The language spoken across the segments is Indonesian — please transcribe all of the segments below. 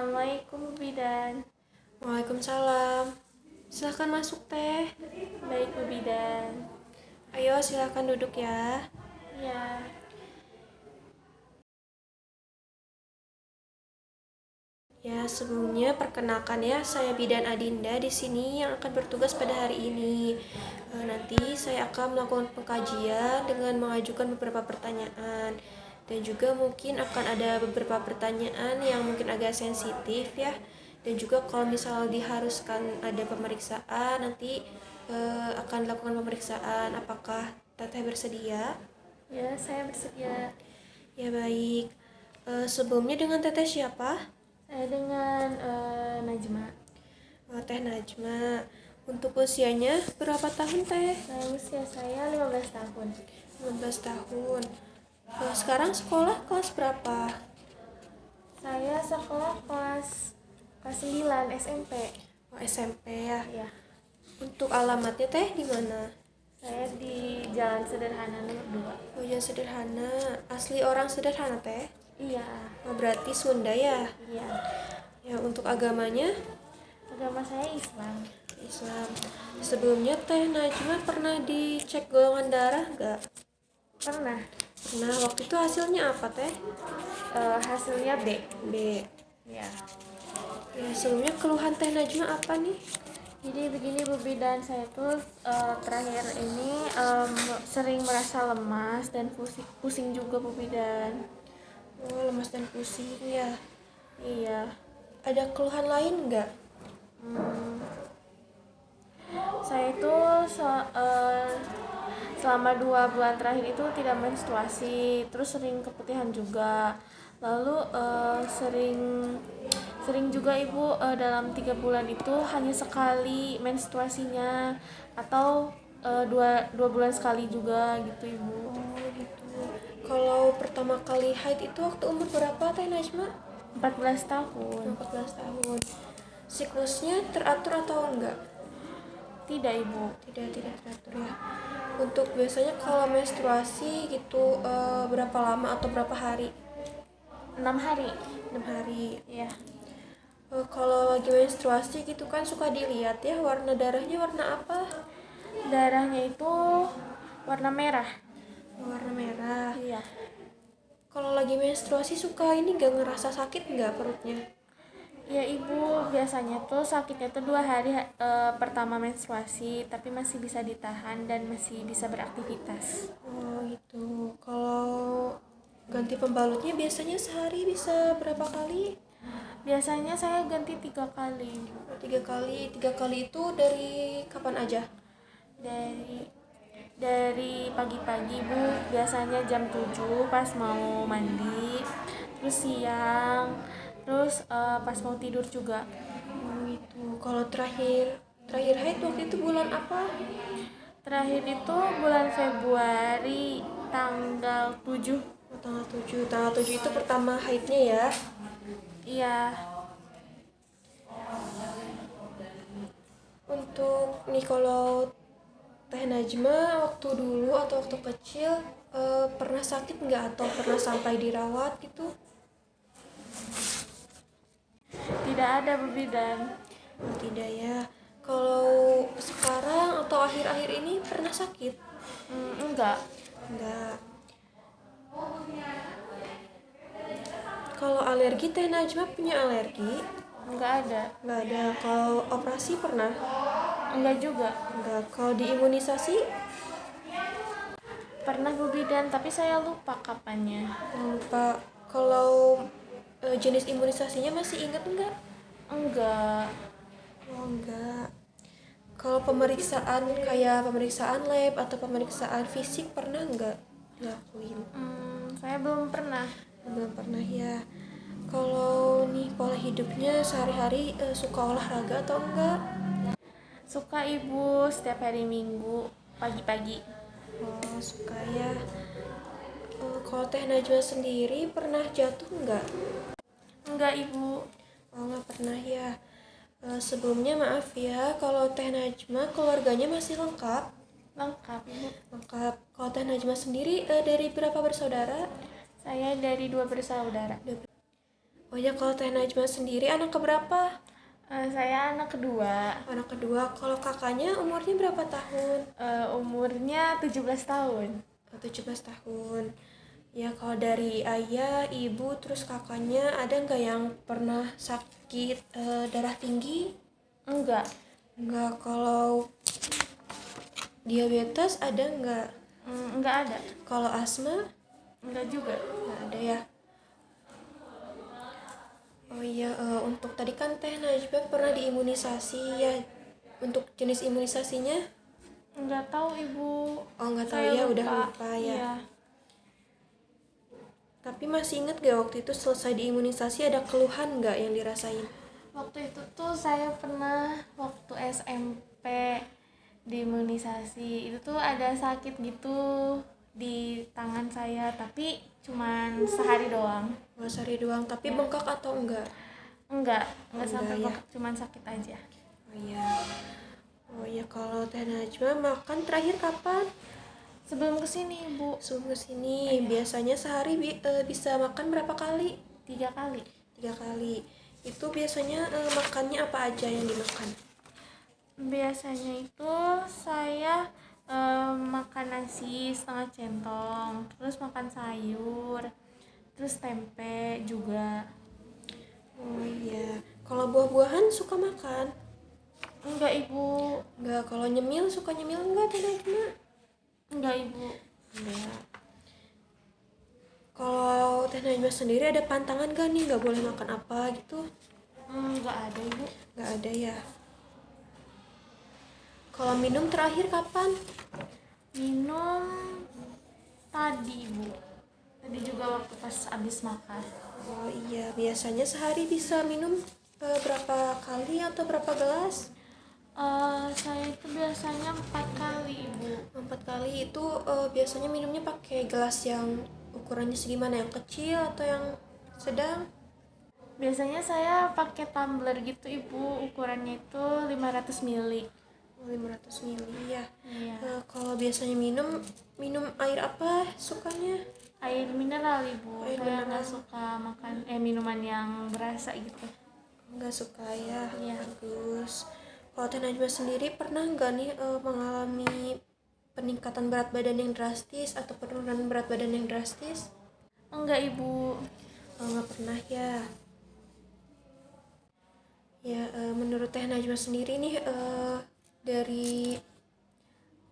Assalamualaikum Bidan. Waalaikumsalam. Silahkan masuk teh. Baik Bu Bidan. Ayo silahkan duduk ya. Ya, Ya sebelumnya perkenalkan ya, saya Bidan Adinda di sini yang akan bertugas pada hari ini. Nanti saya akan melakukan pengkajian dengan mengajukan beberapa pertanyaan. Dan juga mungkin akan ada beberapa pertanyaan yang mungkin agak sensitif ya. Dan juga kalau misal diharuskan ada pemeriksaan, nanti akan dilakukan pemeriksaan. Apakah Teteh bersedia? ya saya bersedia. Ya baik. Sebelumnya dengan Teteh siapa? Saya dengan Najma. Teh Najma. Untuk usianya berapa tahun Teh? Usia saya 15 tahun. 15 tahun. Sekarang sekolah kelas berapa? Saya sekolah kelas 9 SMP. Oh, SMP ya. Ya, Untuk alamatnya Teh di mana? saya di Jalan Sederhana nomor 2. Oh, ya sederhana. Asli orang sederhana Teh. Iya, Oh, berarti Sunda ya. iya. Ya, untuk agamanya Agama saya Islam. Islam. Sebelumnya Teh Najma pernah dicek golongan darah nggak? Pernah. Nah, waktu itu hasilnya apa Teh? Hasilnya B. B. Ya. Ya, sebelumnya keluhan Teh Najma apa nih? Jadi begini Bu Bidan, saya tuh terakhir ini sering merasa lemas dan pusing juga Bu Bidan. Oh, lemas dan pusing ya. Iya. Ada keluhan lain nggak? Hmm, saya itu selama 2 bulan terakhir itu tidak menstruasi, terus sering keputihan juga. Lalu sering juga ibu dalam 3 bulan itu hanya sekali menstruasinya, atau dua bulan sekali juga gitu ibu. Oh gitu. Kalau pertama kali haid itu waktu umur berapa Teh Najma? 14 tahun. 14 tahun. Siklusnya teratur atau enggak? Tidak ibu. Tidak teratur ya. Untuk biasanya kalau menstruasi gitu berapa lama atau berapa hari? 6 hari. 6 hari. Ya. Kalau lagi menstruasi gitu kan suka dilihat ya warna darahnya warna apa? Darahnya itu warna merah. Warna merah. Iya. Kalau lagi menstruasi suka ini gak ngerasa sakit nggak perutnya? Ya ibu, biasanya tuh sakitnya tuh 2 hari pertama menstruasi, tapi masih bisa ditahan dan masih bisa beraktivitas. Oh gitu. Kalau ganti pembalutnya biasanya sehari bisa berapa kali? Biasanya saya ganti 3 kali. 3 kali. 3 kali itu dari kapan aja? Dari pagi-pagi bu, biasanya jam 7 pas mau mandi, terus siang, terus pas mau tidur juga. Oh gitu. Kalau terakhir haid waktu itu bulan apa? Terakhir itu bulan Februari tanggal 7. Oh, tanggal 7. Tanggal 7 itu pertama haidnya ya. Iya. Untuk nih kalau Teh Najma waktu dulu atau waktu kecil pernah sakit nggak atau pernah sampai dirawat gitu? Tidak ada Bu Bidan. Oh, tidak ya. Kalau sekarang atau akhir-akhir ini pernah sakit? Enggak. Enggak. Kalau alergi Teh Najma punya alergi? Enggak ada. Enggak ada. Kalau operasi pernah? Enggak juga. Enggak. Kalau diimunisasi? Pernah Bu Bidan, tapi saya lupa kapannya. Lupa. Kalau jenis imunisasinya masih ingat enggak? Enggak. Oh enggak. Kalau pemeriksaan kayak pemeriksaan lab atau pemeriksaan fisik pernah enggak dilakuin? Saya belum pernah. Belum pernah ya. Kalau nih pola hidupnya sehari-hari suka olahraga atau enggak? Suka ibu, setiap hari Minggu pagi-pagi. Oh suka ya. Kalau Teh Najwa sendiri pernah jatuh enggak? Enggak ibu. Oh enggak pernah ya. Sebelumnya maaf ya kalau Teh Najma keluarganya masih lengkap? Lengkap ibu. Lengkap. Kalau Teh Najma sendiri dari berapa bersaudara? Saya dari 2 bersaudara. Oh ya, kalau Teh Najma sendiri anak keberapa? Saya anak kedua. Anak kedua. Kalau kakaknya umurnya berapa tahun? Umurnya 17 tahun. 17 tahun. Ya, kalau dari ayah, ibu, terus kakaknya ada nggak yang pernah sakit darah tinggi? Enggak. Nggak. Kalau diabetes ada nggak? Enggak ada. Kalau asma? Enggak juga. Nggak ada ya. Oh iya, untuk tadi kan Teh Najwa pernah diimunisasi ya. Untuk jenis imunisasinya? Enggak tahu Ibu. Oh, nggak tahu Saya ya, udah lupa. lupa ya. Iya. Tapi masih inget gak waktu itu selesai diimunisasi ada keluhan nggak yang dirasain? Waktu itu tuh saya pernah waktu SMP diimunisasi. Itu tuh ada sakit gitu di tangan saya, tapi cuman sehari doang. Sehari doang, tapi bengkak atau enggak? Enggak Enggak sampai ya. bengkak, cuman sakit aja. Oh iya. Oh iya, kalau Teh Najwa makan terakhir kapan? Sebelum kesini Ibu, Sebelum kesini, biasanya sehari bisa makan berapa kali? 3 kali. 3 kali. Itu biasanya makannya apa aja yang dimakan? Biasanya itu saya makan nasi setengah centong, terus makan sayur, terus tempe juga. Oh iya. Kalau buah-buahan suka makan? Enggak Ibu. Enggak. Kalau nyemil suka nyemil enggak Teh Najwa? Enggak Ibu. Enggak. Kalau Teh Najwa sendiri ada pantangan gak nih, nggak boleh makan apa gitu? Enggak ada Ibu. Nggak ada ya. Kalau minum terakhir kapan? Minum tadi Ibu. Tadi juga waktu pas abis makan. Oh iya, biasanya sehari bisa minum berapa kali atau berapa gelas? Saya itu biasanya 4 kali Ibu. 4 kali itu biasanya minumnya pakai gelas yang ukurannya segimana? Yang kecil atau yang sedang? Biasanya saya pakai tumbler gitu Ibu, ukurannya itu 500 ml. 500 ml ya. Iya. Kalau biasanya minum air apa sukanya? Air mineral Ibu. Air Saya mineral. nggak suka makan minuman yang berasa gitu. Nggak suka ya. Iya. Bagus. Kalau Teh Najwa sendiri pernah nggak nih mengalami peningkatan berat badan yang drastis atau penurunan berat badan yang drastis? Enggak Ibu. Nggak pernah ya. Ya, menurut Teh Najwa sendiri nih dari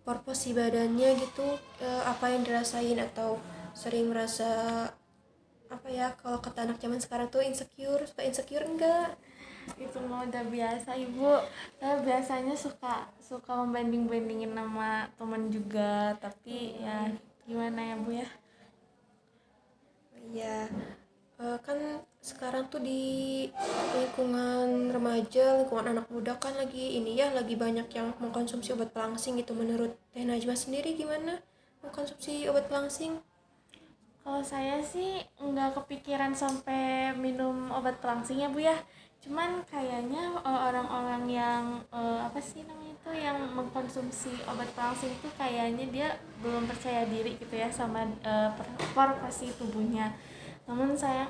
proporsi badannya gitu, apa yang dirasain atau sering merasa apa ya, kalau kata anak zaman sekarang tuh insecure, suka insecure enggak? Itu mah udah biasa Ibu. Saya biasanya suka membanding-bandingin sama teman juga, tapi ya gimana ya Bu ya. Ya, kan sekarang tuh di lingkungan remaja, lingkungan anak muda kan lagi ini ya, lagi banyak yang mengkonsumsi obat pelangsing gitu. Menurut Teh Najwa sendiri gimana mengkonsumsi obat pelangsing? Kalau saya sih nggak kepikiran sampai minum obat pelangsing ya Bu ya. Cuman kayaknya orang-orang yang apa sih namanya itu yang mengkonsumsi obat pelangsing itu kayaknya dia belum percaya diri gitu ya sama proporsi tubuhnya. Namun saya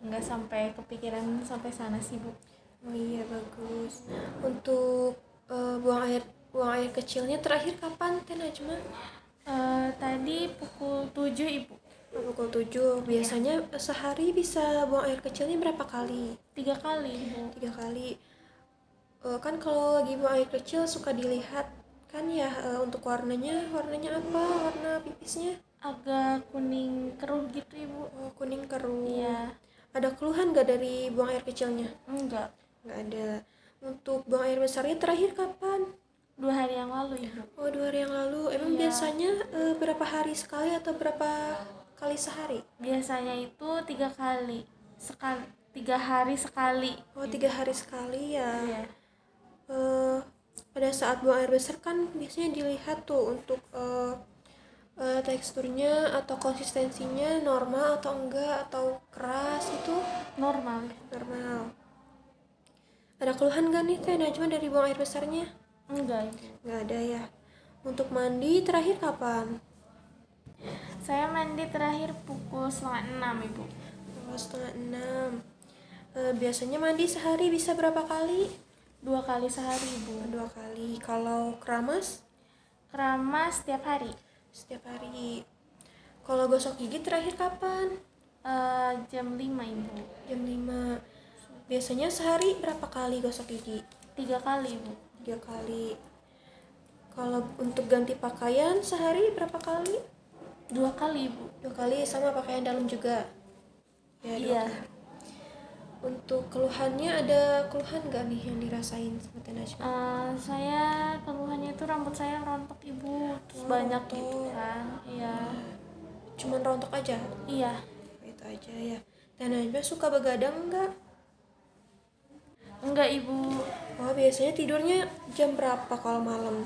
nggak sampai kepikiran sampai sana sih Bu. Oh iya, bagus. Untuk buang air kecilnya terakhir kapan Teh Najma? Tadi pukul 7 Ibu. Pukul 7. Biasanya sehari bisa buang air kecilnya berapa kali? 3 kali Ibu. 3 kali. Kan kalau lagi buang air kecil suka dilihat kan ya, untuk warnanya apa? Warna pipisnya? Agak kuning keruh gitu Ibu. Oh, kuning keruh. Iya. Ada keluhan gak dari buang air kecilnya? Enggak. Nggak ada. Untuk buang air besarnya terakhir kapan? 2 hari yang lalu Ibu. Oh, 2 hari yang lalu. Emang Iya. biasanya berapa hari sekali atau berapa kali sehari? Biasanya itu 3 kali. 3 hari sekali. Oh, 3 hari sekali ya. Iya. Pada saat buang air besar kan biasanya dilihat tuh untuk teksturnya atau konsistensinya normal atau enggak, atau keras itu Normal. normal. Ada keluhan gak nih Teh Najwa dari buang air besarnya? Enggak Ibu. Nggak ada ya. Untuk mandi terakhir kapan? Saya mandi terakhir pukul 5:30 Ibu. Pukul 5:30. Biasanya mandi sehari bisa berapa kali? 2 kali sehari ibu. 2 kali. Kalau keramas? Keramas setiap hari. Setiap hari. Kalau gosok gigi terakhir kapan? Jam 5 ibu. Jam 5. Biasanya sehari berapa kali gosok gigi? 3 kali ibu. 3 kali. Kalau untuk ganti pakaian sehari berapa kali? 2 kali ibu. 2 kali, sama pakaian dalam juga? Ya, 2 Iya. kali. Untuk keluhannya, ada keluhan nggak nih yang dirasain sama Teh Najma? Saya keluhannya itu rambut saya rontok ibu, terus Oh, banyak rontok. gitu kan. Iya. Cuman rontok aja? Iya. Itu aja ya. Teh Najma suka begadang nggak? Enggak ibu. Oh, biasanya tidurnya jam berapa kalau malam?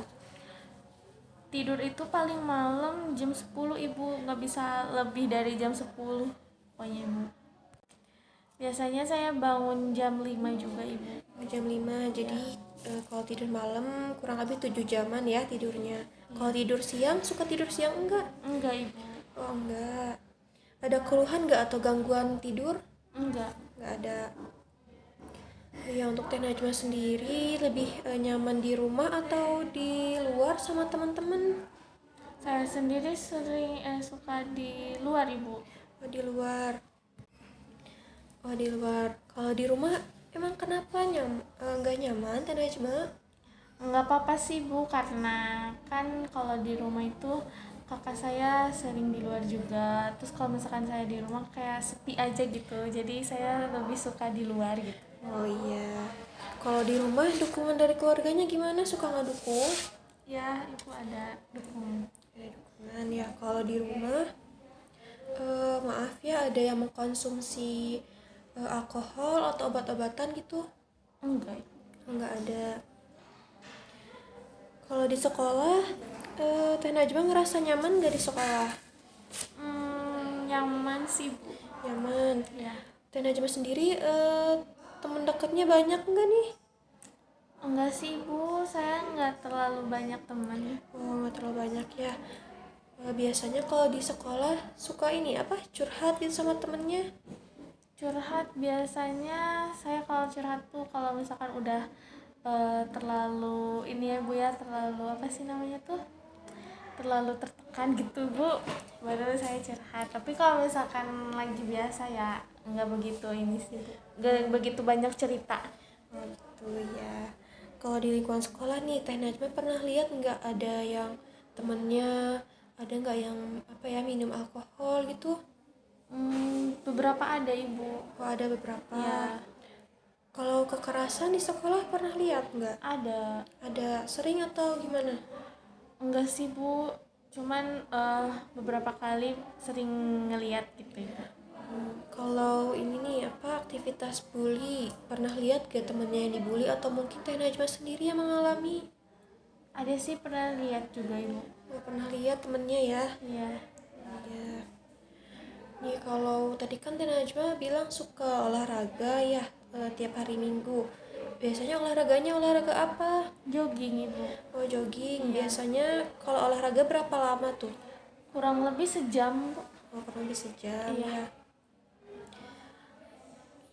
Tidur itu paling malam jam 10 ibu, nggak bisa lebih dari jam 10 pokoknya ibu. Biasanya saya bangun jam 5 juga ibu. Jam 5. Jadi kalau tidur malam kurang lebih 7 jaman ya tidurnya. Kalau tidur siang, suka tidur siang enggak? Enggak ibu. Oh, enggak. Ada keluhan nggak atau gangguan tidur? Enggak. Nggak ada. Ya, untuk Teh Najma sendiri lebih nyaman di rumah atau di luar sama teman-teman? Saya sendiri sering suka di luar ibu. Oh, di luar. Oh, di luar. Kalau di rumah emang kenapa nggak nyaman Teh Najma? Enggak apa-apa sih bu, karena kan kalau di rumah itu kakak saya sering di luar juga. Terus kalau misalkan saya di rumah kayak sepi aja gitu, jadi saya lebih suka di luar gitu. Oh iya. Kalau di rumah dukungan dari keluarganya gimana? Suka ngedukung? Ya ibu ada dukung. Ada dukungan ya. Kalau di rumah, maaf ya, ada yang mengkonsumsi alkohol atau obat-obatan gitu? Enggak. Enggak ada. Kalau di sekolah, Teh Najma ngerasa nyaman nggak di sekolah? Nyaman sih bu. Nyaman. Ya. Teh Najma sendiri temen dekatnya banyak nggak nih? Enggak sih bu, saya nggak terlalu banyak teman. Oh, nggak terlalu banyak ya. Biasanya kalau di sekolah suka ini apa, curhat gitu sama temennya? Curhat biasanya saya kalau curhat tuh kalau misalkan udah terlalu ini ya bu ya, terlalu apa sih namanya tuh, terlalu tertekan gitu bu, baru saya curhat. Tapi kalau misalkan lagi biasa ya nggak begitu ini sih bu, nggak begitu banyak cerita. Oh, gitu ya. Kalau di lingkungan sekolah nih, Teh Najma pernah lihat nggak ada yang temennya, ada nggak yang apa ya, minum alkohol gitu? Beberapa ada ibu. Oh, ada beberapa. Ya. Kalau kekerasan di sekolah pernah lihat nggak? Ada. Ada sering atau gimana? Enggak sih bu, cuman beberapa kali sering ngeliat gitu ya. Kalau ini nih apa, aktivitas bully, pernah lihat gak temennya yang dibully atau mungkin Teh Najma sendiri yang mengalami? Ada sih, pernah lihat juga ibu. Oh, pernah lihat temennya ya? Iya. Ya. Nih kalau tadi kan Teh Najma bilang suka olahraga ya, tiap hari Minggu. Biasanya olahraganya olahraga apa? Jogging ibu. Oh, jogging. Iya. Biasanya kalau olahraga berapa lama tuh? Kurang lebih sejam bu. Oh, kurang lebih sejam Iya. ya.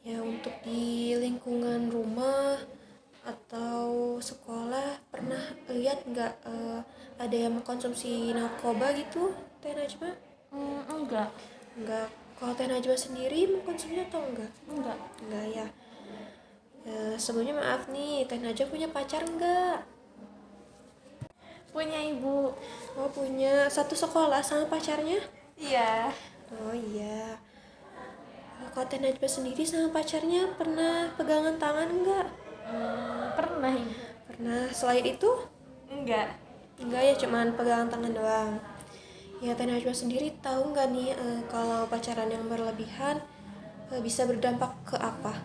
Ya, untuk di lingkungan rumah atau sekolah pernah lihat nggak ada yang mengkonsumsi narkoba gitu, Teh Najma? Enggak. Enggak. Kalau Teh Najma sendiri mengkonsumsinya atau enggak? Enggak. Enggak ya. Sebelumnya maaf nih, Teh Najma punya pacar enggak? Punya ibu. Oh, punya. Satu sekolah sama pacarnya? Iya. Oh iya. Kalau Teh Najma sendiri sama pacarnya pernah pegangan tangan enggak? Pernah ibu. Pernah. Selain itu? Enggak. Enggak ya, cuman pegangan tangan doang. Ya, Teh Najwa sendiri tahu nggak nih kalau pacaran yang berlebihan bisa berdampak ke apa?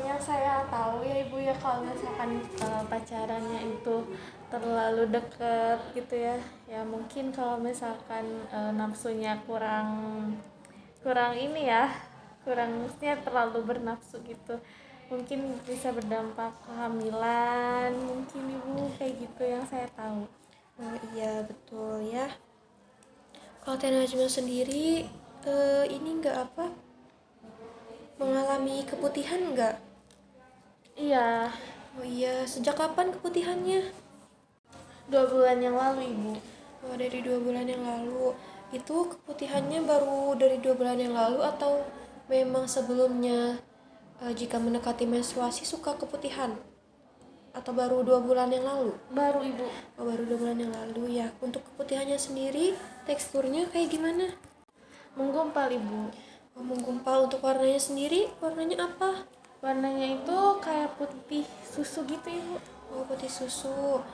Yang saya tahu ya ibu ya, kalau misalkan pacarannya itu terlalu deket gitu ya, ya mungkin kalau misalkan nafsunya kurang ini ya, kurang, maksudnya terlalu bernafsu gitu, mungkin bisa berdampak kehamilan mungkin ibu, kayak gitu yang saya tahu. Oh iya, betul ya. Kalau Teh Najwa sendiri ini nggak apa, mengalami mengalami keputihan nggak? Iya, Oh iya, sejak kapan keputihannya? 2 bulan yang lalu ibu. Oh, dari 2 bulan yang lalu. Itu keputihannya baru dari 2 bulan yang lalu atau memang sebelumnya jika mendekati menstruasi suka keputihan? Atau baru 2 bulan yang lalu? Baru ibu. Oh, baru 2 bulan yang lalu ya. Untuk keputihannya sendiri, teksturnya kayak gimana? Menggumpal ibu. Oh, menggumpal. Untuk warnanya sendiri, warnanya apa? Warnanya itu kayak putih susu gitu ibu. Oh, putih susu.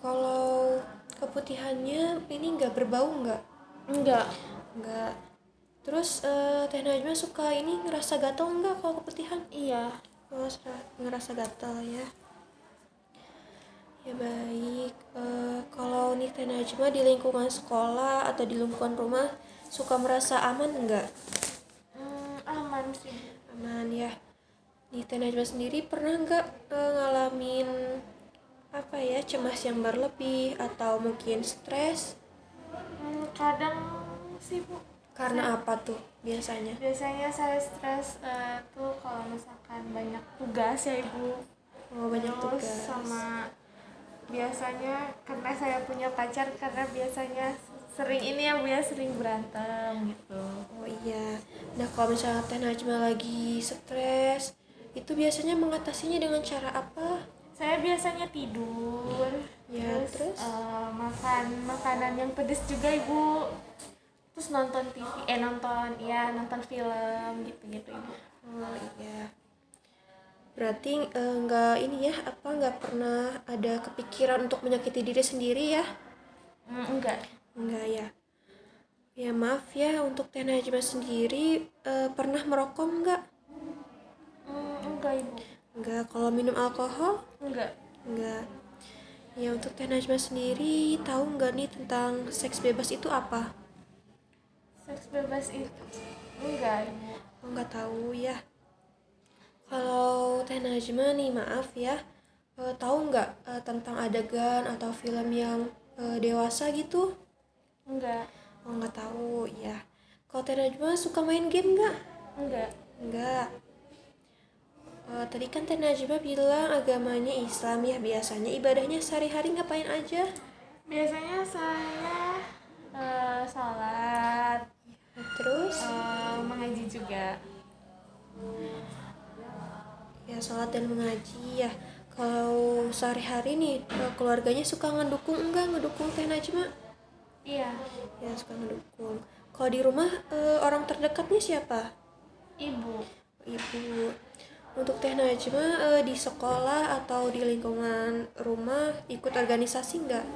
Kalau keputihannya ini nggak berbau nggak? Enggak. Nggak. Terus Teh Najma suka ini ngerasa gatal nggak kalau keputihan? Iya. Oh, ngerasa gatal ya. Ya baik. Kalau nih Teh Najma di lingkungan sekolah atau di lingkungan rumah suka merasa aman nggak? Aman sih. Aman ya. Nih Teh Najma sendiri pernah nggak ngalamin apa ya, cemas yang berlebih atau mungkin stres? Kadang sih bu. Karena apa tuh biasanya? Biasanya saya stres tuh kalau misalkan banyak tugas ya ibu. Oh, banyak Terus tugas. sama biasanya karena saya punya pacar, karena biasanya sering ini ya bu ya, sering berantem gitu. Oh iya. Nah, kalau misalnya Teh Najma lagi stres, itu biasanya mengatasinya dengan cara apa? Saya biasanya tidur, Ya, terus? makan makanan yang pedas juga ibu, terus nonton TV, nonton film gitu ibu. Oh iya. Berarti nggak ini ya, apa nggak pernah ada kepikiran untuk menyakiti diri sendiri ya? Enggak. Enggak ya. Ya maaf ya, untuk Teh Najma sendiri pernah merokok nggak? Enggak ibu. Enggak. Kalau minum alkohol? Enggak. Enggak. Ya, untuk Teh Najma sendiri tahu nggak nih tentang seks bebas itu apa? Seks bebas itu enggak ibu. Oh, nggak tahu ya. Kalau Teh Najma nih, maaf ya, tahu nggak tentang adegan atau film yang dewasa gitu? Enggak. Oh, nggak tahu ya. Kalau Teh Najma suka main game nggak? Enggak. Nggak. Tadi kan Teh Najma bilang agamanya Islam ya, biasanya ibadahnya sehari-hari ngapain aja? Biasanya saya sholat, Terus? mengaji juga. Ya, sholat dan mengaji ya. Kalau sehari-hari nih, keluarganya suka ngedukung enggak ngedukung Teh Najma? Iya. Ya, suka ngedukung. Kalau di rumah, orang terdekatnya siapa? Ibu. Ibu. Untuk Teh Najma, di sekolah atau di lingkungan rumah ikut organisasi enggak?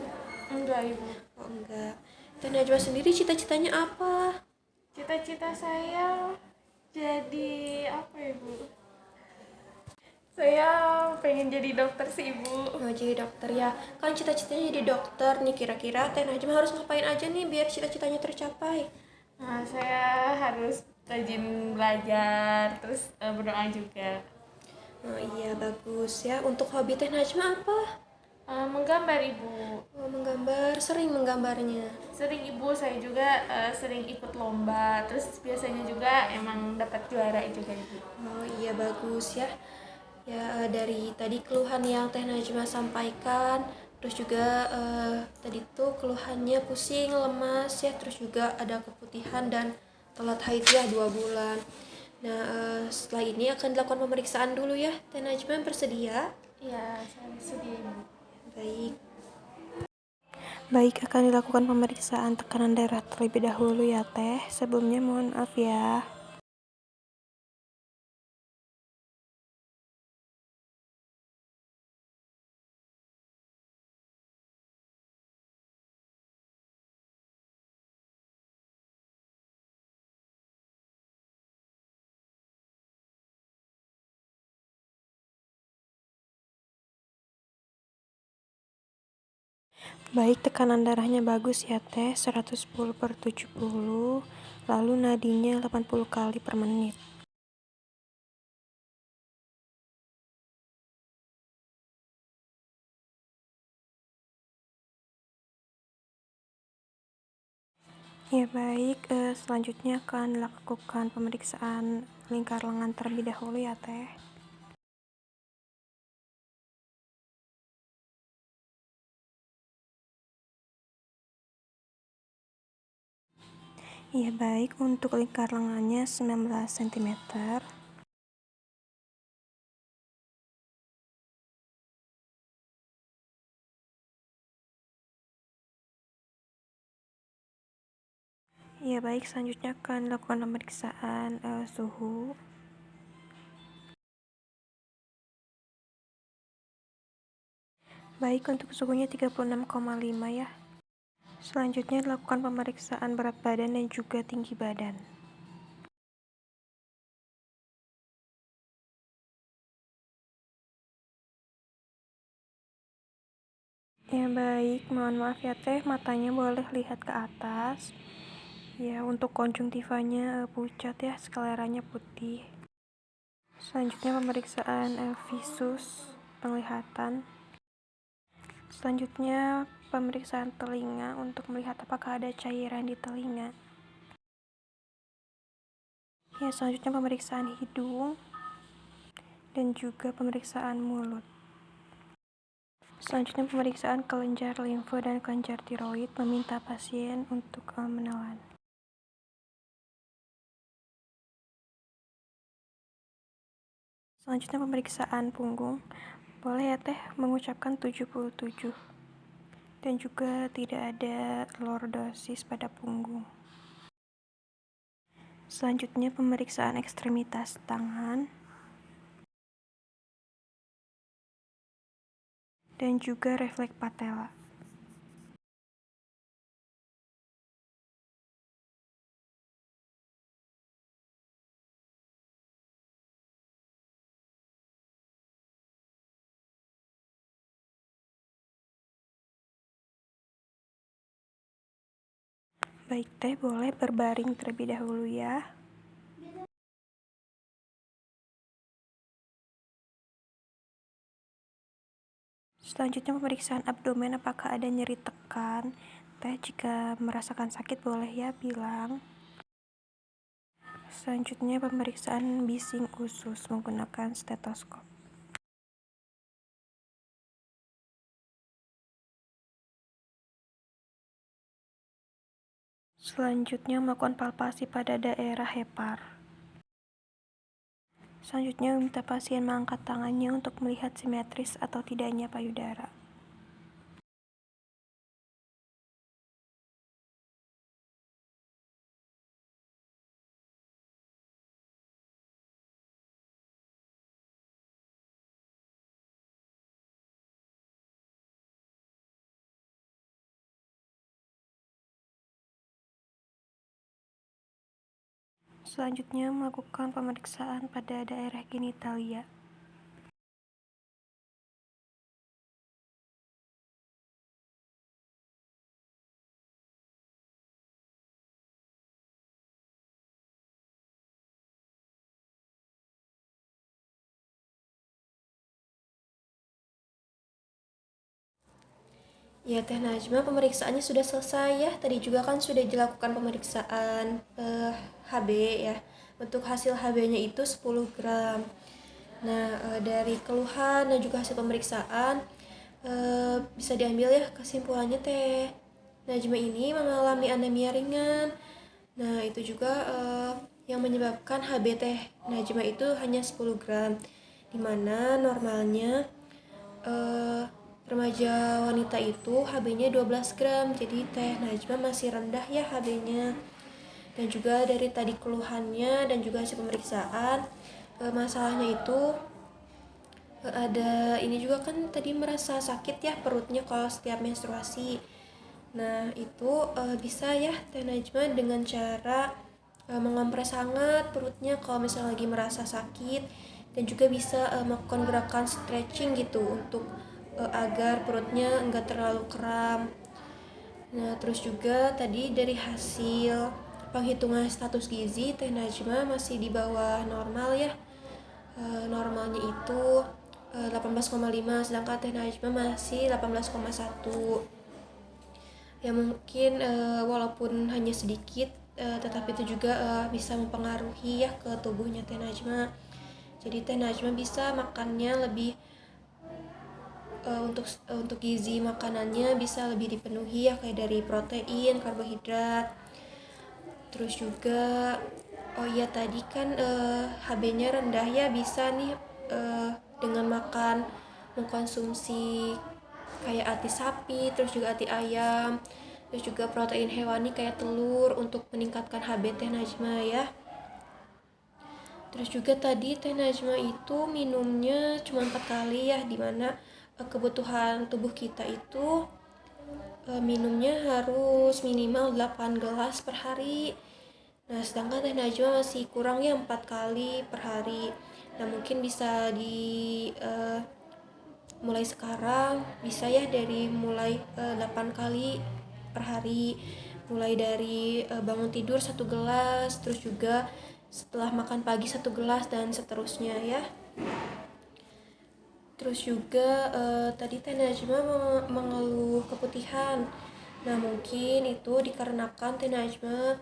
Enggak ibu. Oh, enggak. Teh Najma sendiri cita-citanya apa? Cita-cita saya jadi apa ibu? Saya pengen jadi dokter sih ibu. Mau jadi dokter ya. Kan cita-citanya jadi dokter nih, kira-kira Teh Najma harus ngapain aja nih biar cita-citanya tercapai? Nah, saya harus rajin belajar, terus berdoa juga. Oh iya, bagus ya. Untuk hobi Teh Najma apa? Menggambar ibu. Oh, menggambar. Sering menggambarnya. Sering ibu, saya juga sering ikut lomba, terus biasanya juga emang dapat juara juga ibu. Oh iya, bagus ya. Ya, dari tadi keluhan yang Teh Najma sampaikan, terus juga tadi tuh keluhannya pusing, lemas ya, terus juga ada keputihan dan telat haid ya 2 bulan. Nah, setelah ini akan dilakukan pemeriksaan dulu ya. Teh Najma bersedia? Iya, saya sedih ibu. Baik. Baik, akan dilakukan pemeriksaan tekanan darah terlebih dahulu ya Teh. Sebelumnya mohon maaf ya. Baik, tekanan darahnya bagus ya Teh, 110/70, lalu nadinya 80 kali per menit. Ya baik, selanjutnya akan dilakukan pemeriksaan lingkar lengan terlebih dahulu ya Teh. Ya baik, untuk lingkar lengannya 19 cm. Ya baik, selanjutnya akan dilakukan pemeriksaan suhu. Baik, untuk suhunya 36,5 ya. Selanjutnya dilakukan pemeriksaan berat badan dan juga tinggi badan. Ya baik, mohon maaf ya Teh, matanya boleh lihat ke atas. Ya, untuk konjungtivanya pucat ya, skleranya putih. Selanjutnya pemeriksaan visus penglihatan. Selanjutnya pemeriksaan telinga untuk melihat apakah ada cairan di telinga. Ya, selanjutnya pemeriksaan hidung dan juga pemeriksaan mulut. Selanjutnya pemeriksaan kelenjar limfe dan kelenjar tiroid, meminta pasien untuk menelan. Selanjutnya pemeriksaan punggung. Boleh ya Teh mengucapkan 77. Dan juga tidak ada lordosis pada punggung. Selanjutnya pemeriksaan ekstremitas tangan. Dan juga refleks patella. Baik Teh, boleh berbaring terlebih dahulu ya. Selanjutnya pemeriksaan abdomen, apakah ada nyeri tekan. Teh jika merasakan sakit boleh ya bilang. Selanjutnya pemeriksaan bising usus menggunakan stetoskop. Selanjutnya melakukan palpasi pada daerah hepar. Selanjutnya meminta pasien mengangkat tangannya untuk melihat simetris atau tidaknya payudara. Selanjutnya melakukan pemeriksaan pada daerah genitalia. Ya Teh Najma, pemeriksaannya sudah selesai ya. Tadi juga kan sudah dilakukan pemeriksaan HB ya. Untuk hasil HB-nya itu 10 gram. Nah, dari keluhan dan juga hasil pemeriksaan bisa diambil ya kesimpulannya Teh Najma ini mengalami anemia ringan. Nah, itu juga yang menyebabkan HB Teh Najma itu hanya 10 gram. Dimana normalnya remaja wanita itu HB-nya 12 gram. Jadi Teh Najma masih rendah ya HB-nya. Dan juga dari tadi keluhannya dan juga hasil pemeriksaan, masalahnya itu ada ini juga kan tadi merasa sakit ya perutnya kalau setiap menstruasi. Nah, itu bisa ya Teh Najma dengan cara mengompres hangat perutnya kalau misalnya lagi merasa sakit, dan juga bisa melakukan gerakan stretching gitu untuk agar perutnya enggak terlalu kram. Nah, terus juga tadi dari hasil penghitungan status gizi Teh Najma masih di bawah normal ya. Normalnya itu 18,5, sedangkan Teh Najma masih 18,1. Ya mungkin walaupun hanya sedikit, tetapi itu juga bisa mempengaruhi ya ke tubuhnya Teh Najma. Jadi Teh Najma bisa makannya lebih untuk gizi makanannya bisa lebih dipenuhi ya, kayak dari protein, karbohidrat. Terus juga oh iya tadi kan HB-nya rendah ya, bisa nih dengan mengkonsumsi kayak ati sapi, terus juga ati ayam, terus juga protein hewani kayak telur untuk meningkatkan HB Teh Najma ya. Terus juga tadi Teh Najma itu minumnya cuma 4 kali ya, dimana kebutuhan tubuh kita itu minumnya harus minimal 8 gelas per hari. Nah, sedangkan Teh Najwa masih kurang ya 4 kali per hari. Nah, mungkin bisa mulai sekarang bisa ya dari mulai 8 kali per hari. Mulai dari bangun tidur 1 gelas, terus juga setelah makan pagi 1 gelas dan seterusnya ya. Terus juga tadi Teh Najma mengeluh keputihan. Nah, mungkin itu dikarenakan Teh Najma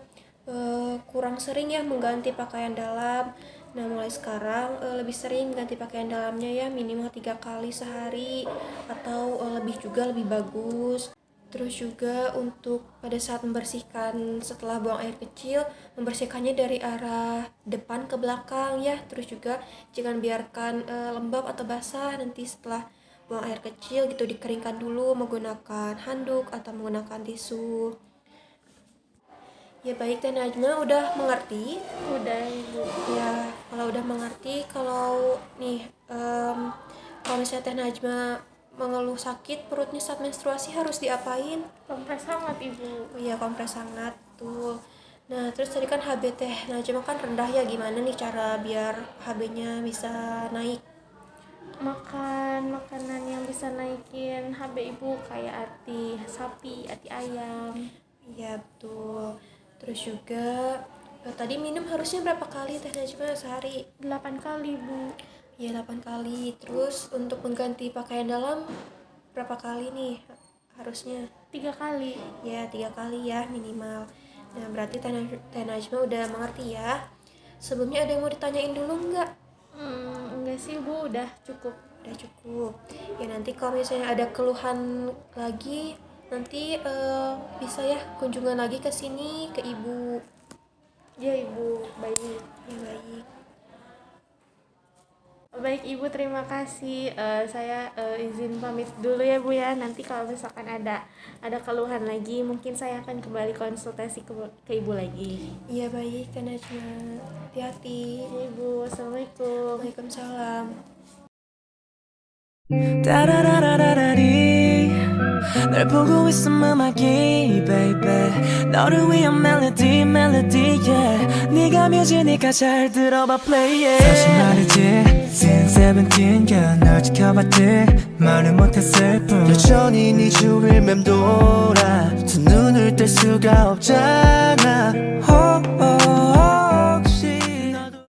kurang sering ya mengganti pakaian dalam. Nah, mulai sekarang lebih sering ganti pakaian dalamnya ya, minimal 3 kali sehari atau lebih juga lebih bagus. Terus juga untuk pada saat membersihkan setelah buang air kecil, membersihkannya dari arah depan ke belakang ya. Terus juga jangan biarkan lembab atau basah, nanti setelah buang air kecil gitu dikeringkan dulu menggunakan handuk atau menggunakan tisu. Ya baik, Teh Najma udah mengerti? Udah Ibu. Ya, kalau udah mengerti, kalau nih kalau misalnya Teh Najma mengeluh sakit perutnya saat menstruasi harus diapain? Kompres hangat Ibu. Oh iya, kompres hangat tuh. Nah, terus tadi kan HB Teh Najma kan rendah ya, gimana nih cara biar HB-nya bisa naik? Makan makanan yang bisa naikin HB Ibu, kayak ati sapi, ati ayam. Iya, betul. Terus juga tadi minum harusnya berapa kali Teh Najma sehari? 8 kali Bu. Ya 8 kali. Terus untuk mengganti pakaian dalam berapa kali nih harusnya? 3 kali. Ya 3 kali ya minimal. Nah, berarti Teh Najma udah mengerti ya. Sebelumnya ada yang mau ditanyain dulu nggak? Enggak sih Bu, udah cukup. Udah cukup. Ya nanti kalau misalnya ada keluhan lagi, nanti bisa ya kunjungan lagi ke sini ke Ibu. Ya Ibu, baik. Ya baik. Baik Ibu, terima kasih. Saya izin pamit dulu ya Bu ya. Nanti kalau misalkan ada keluhan lagi, mungkin saya akan kembali konsultasi ke Ibu lagi. Iya baik, Teh Najma. Hati-hati. Ya Ibu, Assalamualaikum. Waalaikumsalam. 따라라라라리 널 보고 있음 음악이 baby 너를 위한 멜로디 yeah 네가 뮤지니까 잘 들어봐 play it 사실 말이지 since 17년 널 지켜봤지 말을 못했을 뿐 여전히 네 주위를 맴돌아 두 눈을 뗄 수가 없잖아 oh, oh.